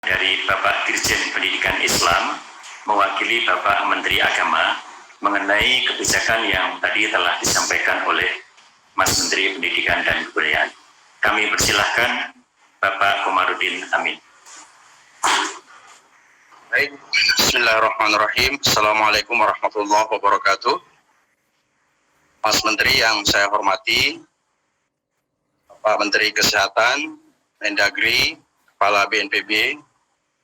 dari Bapak Dirjen Pendidikan Islam mewakili Bapak Menteri Agama mengenai kebijakan yang tadi telah disampaikan oleh Mas Menteri Pendidikan dan Kebudayaan. Kami persilahkan Bapak Komarudin Amin. Baik, bismillahirrahmanirrahim. Assalamualaikum warahmatullahi wabarakatuh. Mas Menteri yang saya hormati, Pak Menteri Kesehatan, Mendagri, Kepala BNPB,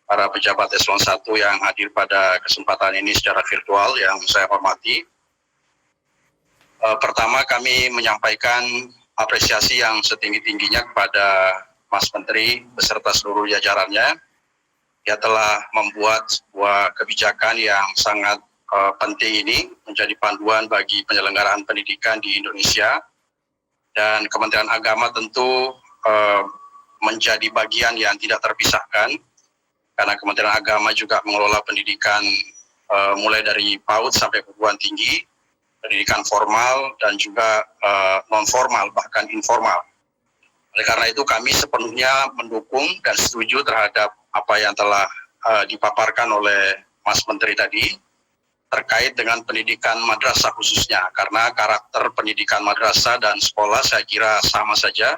para pejabat eselon 1 yang hadir pada kesempatan ini secara virtual yang saya hormati. Pertama, kami menyampaikan apresiasi yang setinggi-tingginya kepada Mas Menteri beserta seluruh jajarannya. Dia telah membuat sebuah kebijakan yang sangat penting ini menjadi panduan bagi penyelenggaraan pendidikan di Indonesia. Dan Kementerian Agama tentu menjadi bagian yang tidak terpisahkan, karena Kementerian Agama juga mengelola pendidikan mulai dari PAUD sampai perguruan tinggi, pendidikan formal dan juga non-formal bahkan informal. Oleh karena itu kami sepenuhnya mendukung dan setuju terhadap apa yang telah dipaparkan oleh Mas Menteri tadi terkait dengan pendidikan madrasah khususnya, karena karakter pendidikan madrasah dan sekolah saya kira sama saja,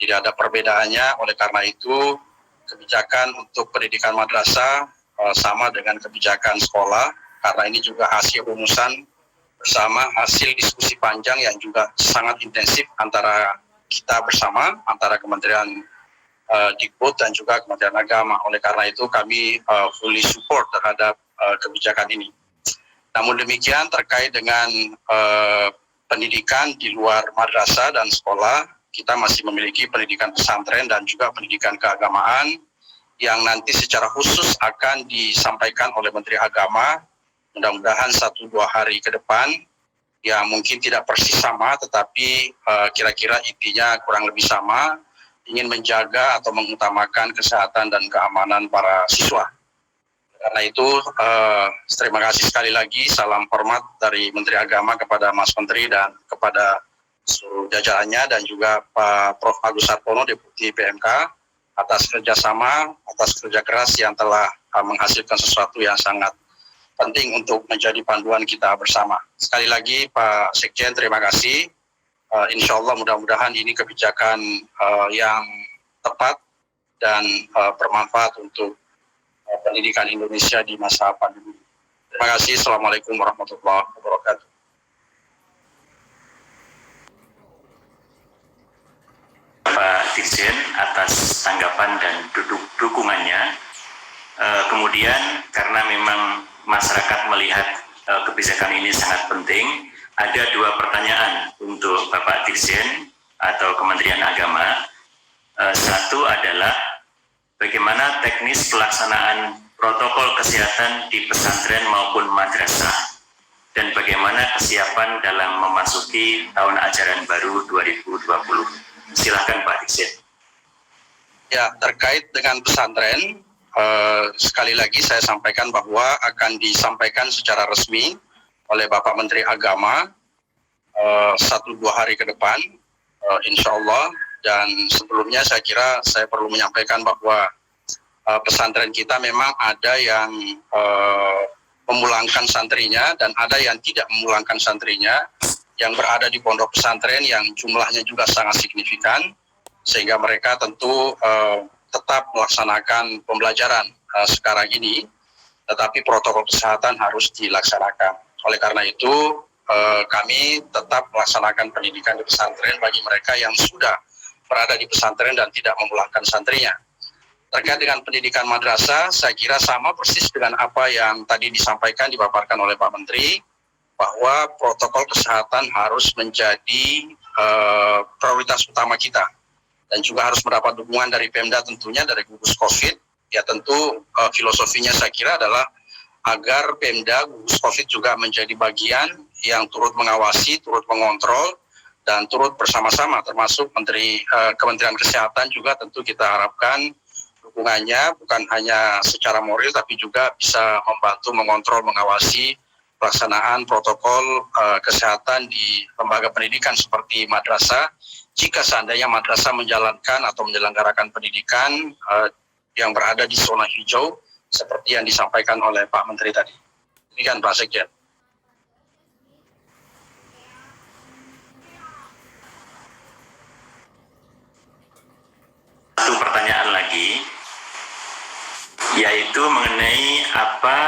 tidak ada perbedaannya. Oleh karena itu kebijakan untuk pendidikan madrasah sama dengan kebijakan sekolah, karena ini juga hasil rumusan bersama, hasil diskusi panjang yang juga sangat intensif antara kita bersama, antara Kementerian Dikbud dan juga Kementerian Agama. Oleh karena itu kami fully support terhadap kebijakan ini. Namun demikian terkait dengan pendidikan di luar madrasah dan sekolah, kita masih memiliki pendidikan pesantren dan juga pendidikan keagamaan yang nanti secara khusus akan disampaikan oleh Menteri Agama, mudah-mudahan 1-2 hari ke depan, yang mungkin tidak persis sama, tetapi kira-kira intinya kurang lebih sama, ingin menjaga atau mengutamakan kesehatan dan keamanan para siswa. Karena itu, terima kasih sekali lagi, salam hormat dari Menteri Agama kepada Mas Menteri dan kepada seluruh jajarannya, dan juga Pak Prof. Agus Sarpono, Deputi PMK, atas kerjasama, atas kerja keras yang telah menghasilkan sesuatu yang sangat penting untuk menjadi panduan kita bersama. Sekali lagi Pak Sekjen, terima kasih. Insya Allah mudah-mudahan ini kebijakan yang tepat dan bermanfaat untuk pendidikan Indonesia di masa pandemi. Terima kasih. Assalamualaikum warahmatullahi wabarakatuh. Pak Dirjen atas tanggapan dan dukungannya. Kemudian karena memang masyarakat melihat kebijakan ini sangat penting, ada 2 pertanyaan untuk Bapak Dirjen atau Kementerian Agama. Satu adalah bagaimana teknis pelaksanaan protokol kesehatan di pesantren maupun madrasah, dan bagaimana kesiapan dalam memasuki tahun ajaran baru 2020. Silakan Pak Dirjen. Ya, terkait dengan pesantren, sekali lagi saya sampaikan bahwa akan disampaikan secara resmi oleh Bapak Menteri Agama 1-2 hari ke depan, insya Allah. Dan sebelumnya saya kira saya perlu menyampaikan bahwa pesantren kita memang ada yang memulangkan santrinya dan ada yang tidak memulangkan santrinya, yang berada di pondok pesantren yang jumlahnya juga sangat signifikan, sehingga mereka tentu tetap melaksanakan pembelajaran sekarang ini, tetapi protokol kesehatan harus dilaksanakan. Oleh karena itu kami tetap melaksanakan pendidikan di pesantren bagi mereka yang sudah berada di pesantren dan tidak memulangkan santrinya. Terkait dengan pendidikan madrasah, saya kira sama persis dengan apa yang tadi disampaikan, dipaparkan oleh Pak Menteri, bahwa protokol kesehatan harus menjadi prioritas utama kita, dan juga harus mendapat dukungan dari Pemda tentunya, dari gugus COVID. Ya tentu filosofinya saya kira adalah agar Pemda, gugus COVID juga menjadi bagian yang turut mengawasi, turut mengontrol, dan turut bersama-sama, termasuk Kementerian Kesehatan juga tentu kita harapkan dukungannya bukan hanya secara moral, tapi juga bisa membantu mengontrol, mengawasi pelaksanaan protokol kesehatan di lembaga pendidikan seperti madrasah. Jika seandainya madrasah menjalankan atau menyelenggarakan pendidikan yang berada di zona hijau seperti yang disampaikan oleh Pak Menteri tadi. Demikian Pak Sekjen. Satu pertanyaan lagi, yaitu mengenai apa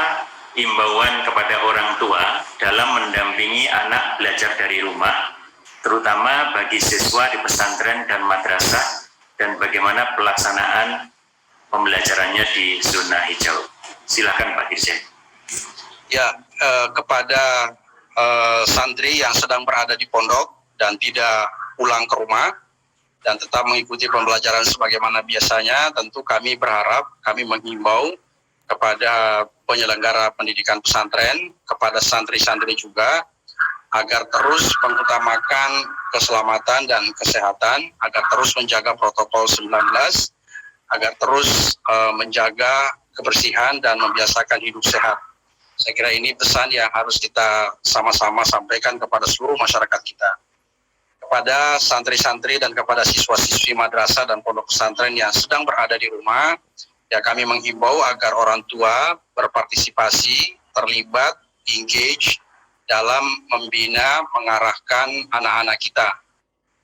imbauan kepada orang tua dalam mendampingi anak belajar dari rumah, terutama bagi siswa di pesantren dan madrasah, dan bagaimana pelaksanaan pembelajarannya di zona hijau. Silakan Pak Dirjen. Ya, kepada santri yang sedang berada di pondok dan tidak pulang ke rumah dan tetap mengikuti pembelajaran sebagaimana biasanya, tentu kami berharap, kami menghimbau kepada penyelenggara pendidikan pesantren, kepada santri-santri juga, agar terus mengutamakan keselamatan dan kesehatan, agar terus menjaga protokol 19, agar terus menjaga kebersihan dan membiasakan hidup sehat. Saya kira ini pesan yang harus kita sama-sama sampaikan kepada seluruh masyarakat kita. Kepada santri-santri dan kepada siswa-siswi madrasah dan pondok pesantren yang sedang berada di rumah, ya kami menghimbau agar orang tua berpartisipasi, terlibat, engage dalam membina, mengarahkan anak-anak kita.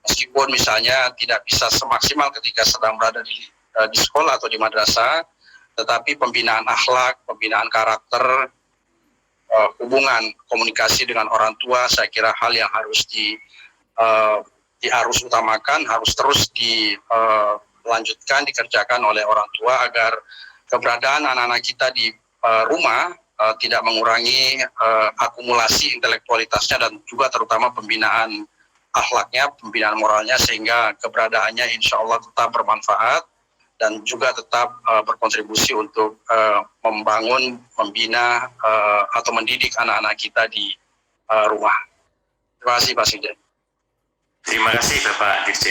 Meskipun misalnya tidak bisa semaksimal ketika sedang berada di sekolah atau di madrasah, tetapi pembinaan akhlak, pembinaan karakter, hubungan komunikasi dengan orang tua, saya kira hal yang harus harus utamakan, harus terus dilanjutkan, dikerjakan oleh orang tua agar keberadaan anak-anak kita di rumah tidak mengurangi akumulasi intelektualitasnya dan juga terutama pembinaan akhlaknya, pembinaan moralnya, sehingga keberadaannya insya Allah tetap bermanfaat dan juga tetap berkontribusi untuk membangun, membina atau mendidik anak-anak kita di rumah. Terima kasih Pak Sekjen. Terima kasih Bapak Dirjen.